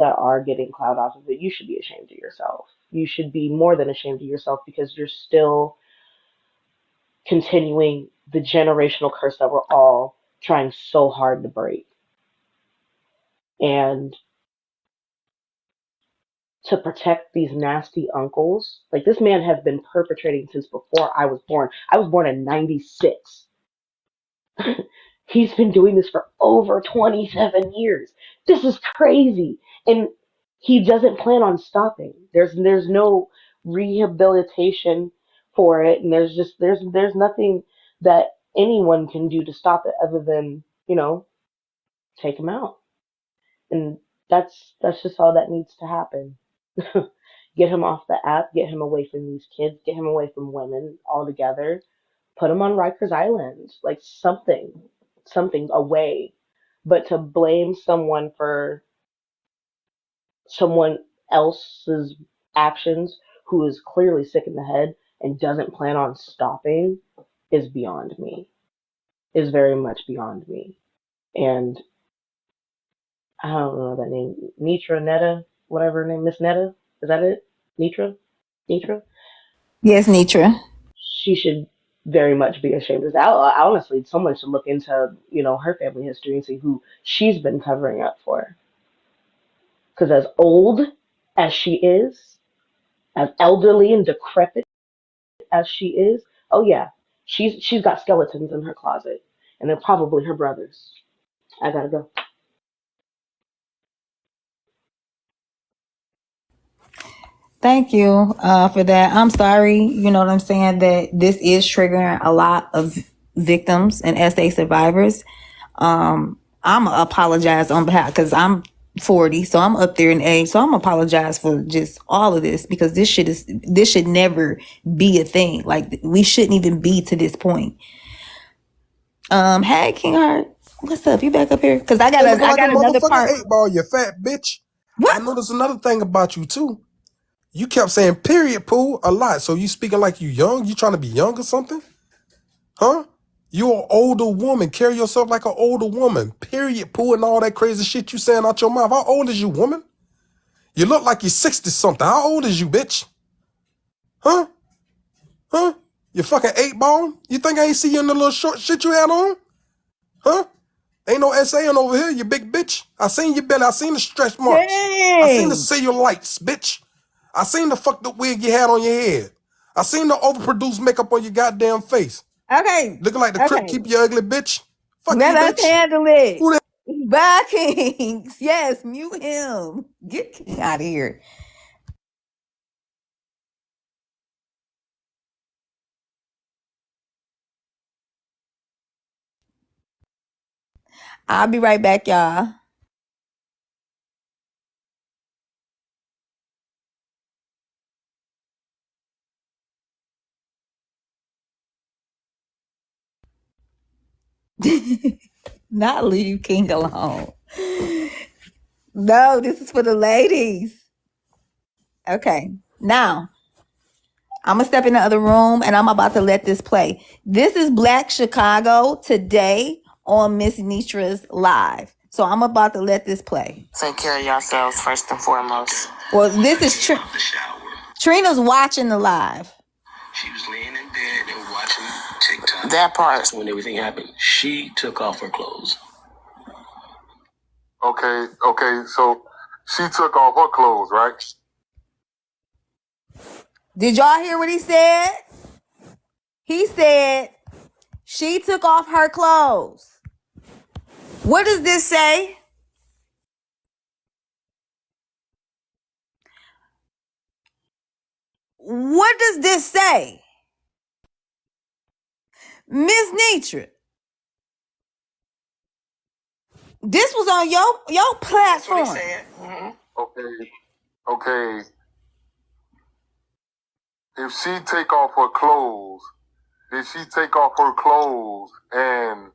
that are getting clout off of it, you should be ashamed of yourself. You should be more than ashamed of yourself because you're still continuing the generational curse that we're all trying so hard to break. And to protect these nasty uncles, like this man has been perpetrating since before I was born. I was born in 96. He's been doing this for over 27 years. This is crazy. And he doesn't plan on stopping. There's no rehabilitation for it, and there's nothing that anyone can do to stop it other than, take him out. And that's just all that needs to happen. Get him off the app, get him away from these kids, get him away from women altogether. Put him on Rikers Island, like something away. But to blame someone for someone else's actions who is clearly sick in the head and doesn't plan on stopping is beyond me. Is very much beyond me. And I don't know that name. Nitra Netta, whatever her name, Miss Netta. Is that it? Nitra? Nitra? Yes, Nitra. She should very much be ashamed of that. Honestly, someone should look into, her family history and see who she's been covering up for. Because as old as she is, as elderly and decrepit as she is, oh yeah, she's got skeletons in her closet, and they're probably her brothers. I gotta go. Thank you for that. I'm sorry, you know what I'm saying, that this is triggering a lot of victims and SA survivors. I'm apologize on behalf because I'm 40, so I'm up there in age. So I'm apologize for just all of this because this should never be a thing. Like we shouldn't even be to this point. Hey King Heart, what's up? You back up here? Because You look like a another part. motherfucking 8 ball, you fat bitch. What? I noticed another thing about you too. You kept saying period, Pooh, a lot. So you speaking like you young? You trying to be young or something? Huh? You an older woman. Carry yourself like an older woman. Period, Pooh, and all that crazy shit you saying out your mouth. How old is you, woman? You look like you're 60 something. How old is you, bitch? Huh? Huh? You fucking 8 ball? You think I ain't see you in the little short shit you had on? Huh? Ain't no SA over here, you big bitch. I seen your belly. I seen the stretch marks. I seen the Dang. cellulites, bitch. I seen the fucked up wig you had on your head. I seen the overproduced makeup on your goddamn face. Okay. Looking like the Crip Keep, you ugly bitch. Fuck Let you, us bitch. handle it. Who that? Bye, Kings. Yes, mute him. Get King out of here. I'll be right back, y'all. Not leave King alone. No, this is for the ladies. Okay. Now, I'm going to step in the other room and I'm about to let this play. This is Black Chicago today on Miss Nitra's live. So I'm about to let this play. Take care of yourselves first and foremost. Well, this is Trina's watching the live. She was laying in bed and watching TikTok. That part. When everything happened, she took off her clothes. Okay, so she took off her clothes, right? Did y'all hear what he said? He said she took off her clothes. What does this say? What does this say? Miss Nitra, this was on your platform. That's what he said. Mm-hmm. Okay. If she take off her clothes, did she take off her clothes and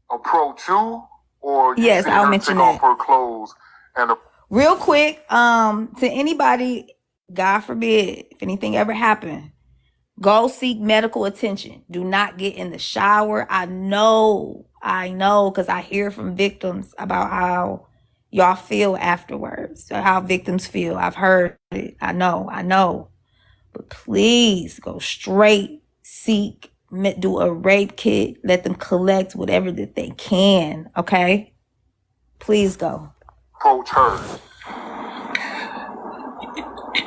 approach you, or you Yes, see I'll her mention take off that. her clothes and Real quick, to anybody, God forbid, if anything ever happened, go seek medical attention. Do not get in the shower. I know, because I hear from victims about how, y'all feel afterwards, or how victims feel. I've heard it. I know. But please go straight, seek, do a rape kit, let them collect whatever that they can, okay? Please go. Approach her.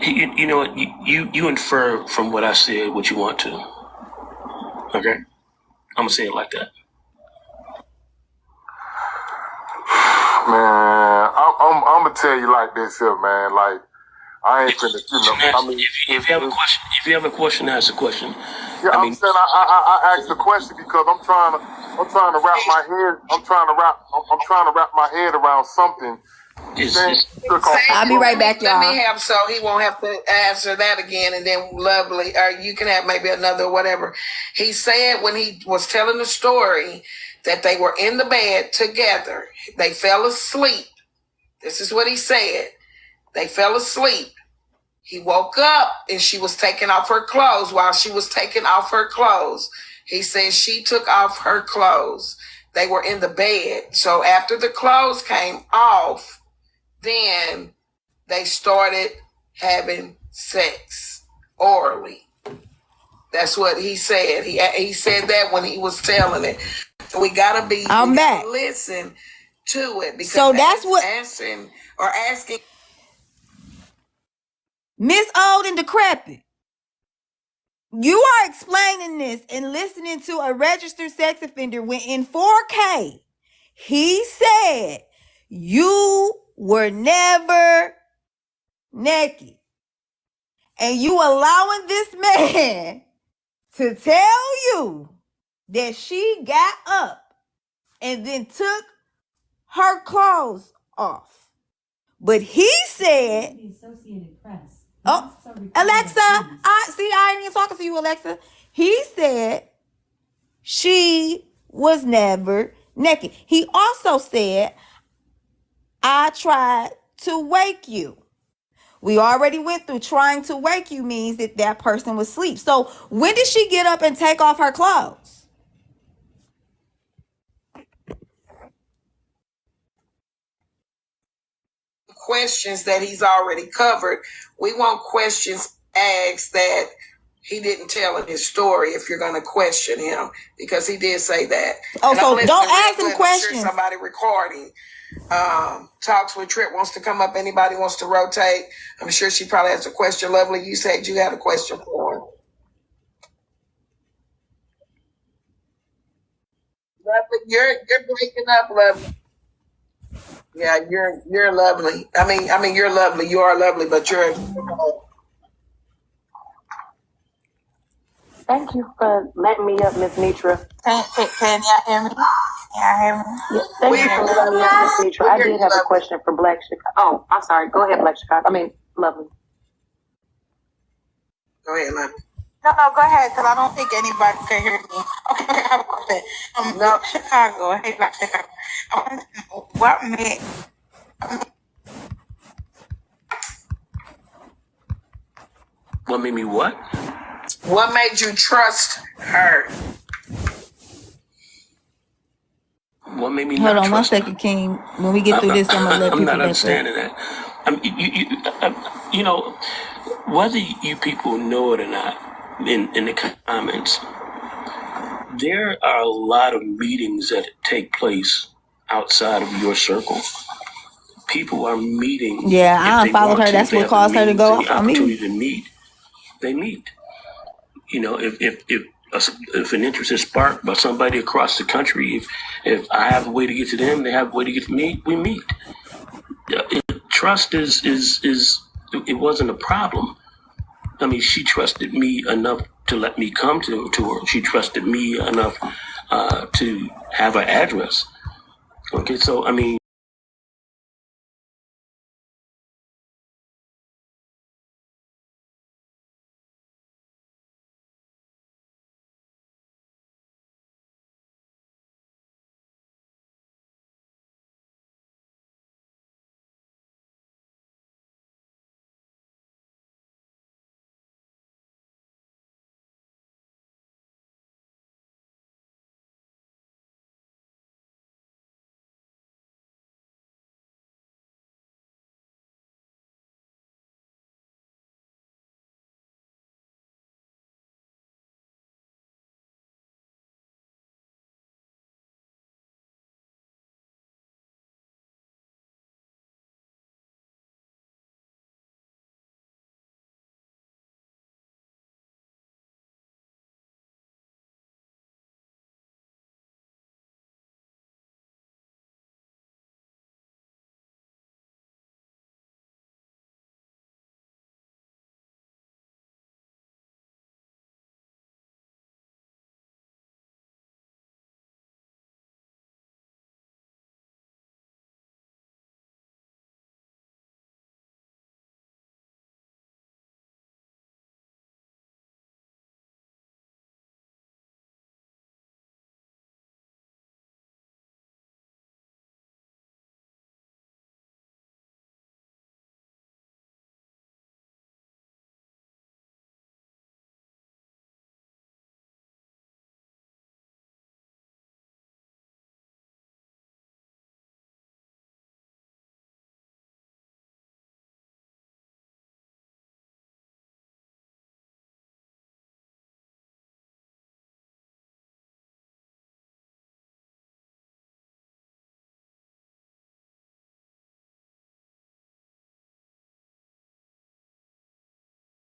You know what? You infer from what I said what you want to. Okay? I'm gonna say it like that. Man, I'm gonna tell you like this here, man. Like, I ain't finna, I mean, if you have a question, ask a question. yeah, I'm saying I asked the question because I'm trying to wrap my head. I'm trying to wrap my head around something. I'll be right back, y'all. Let me have, so he won't have to answer that again, and then Lovely, or you can have maybe another whatever. He said when he was telling the story that they were in the bed together. They fell asleep. This is what he said. They fell asleep. He woke up and she was taking off her clothes. While she was taking off her clothes, he said she took off her clothes. They were in the bed. So after the clothes came off, then they started having sex orally. That's what he said. He said that when he was telling it. So we gotta listen to it, because so that's what asking Miss Old and Decrepit. You are explaining this and listening to a registered sex offender when in 4K he said you were never naked, and you allowing this man to tell you that she got up and then took her clothes off. But he said, oh, Alexa, I ain't even talking to you, Alexa. He said she was never naked. He also said, I tried to wake you. We already went through trying to wake you means that person was asleep. So when did she get up and take off her clothes? questions that he's already covered. We want questions asked that he didn't tell in his story if you're going to question him, because he did say that. Oh, so don't ask him questions. I'm sure somebody recording. Talks with Trip wants to come up. Anybody wants to rotate? I'm sure she probably has a question. Lovely, you said you had a question for him. Lovely, you're breaking up, Lovely. Yeah, you're lovely. I mean, you're lovely. You are lovely, but you're. Thank you for letting me up, Miss Nitra. Can y'all hear me? Y'all hear me? Yeah, thank you for letting me up, Miss Nitra. I did have a question for Black Chicago. Oh, I'm sorry. Go ahead, Black Chicago. I mean, Lovely. Go ahead, Lovely. No, go ahead, because I don't think anybody can hear me. Okay, I have a question. No, Chicago. Hey, Black Chicago. I want to know what made. What made me what? What made you trust her? What made me Hold not on trust 1 second, King. When we get through this, I'm going to let people I'm not back understanding that. You know, whether you people know it or not, in the comments, there are a lot of meetings that take place outside of your circle. People are meeting. Yeah, I followed her. That's what caused her to go off on me. Opportunity to meet. They meet. You know, if an interest is sparked by somebody across the country, if I have a way to get to them, they have a way to get to me, we meet. Trust is it wasn't a problem. I mean, she trusted me enough to let me come to her. She trusted me enough to have her address. Okay, so I mean,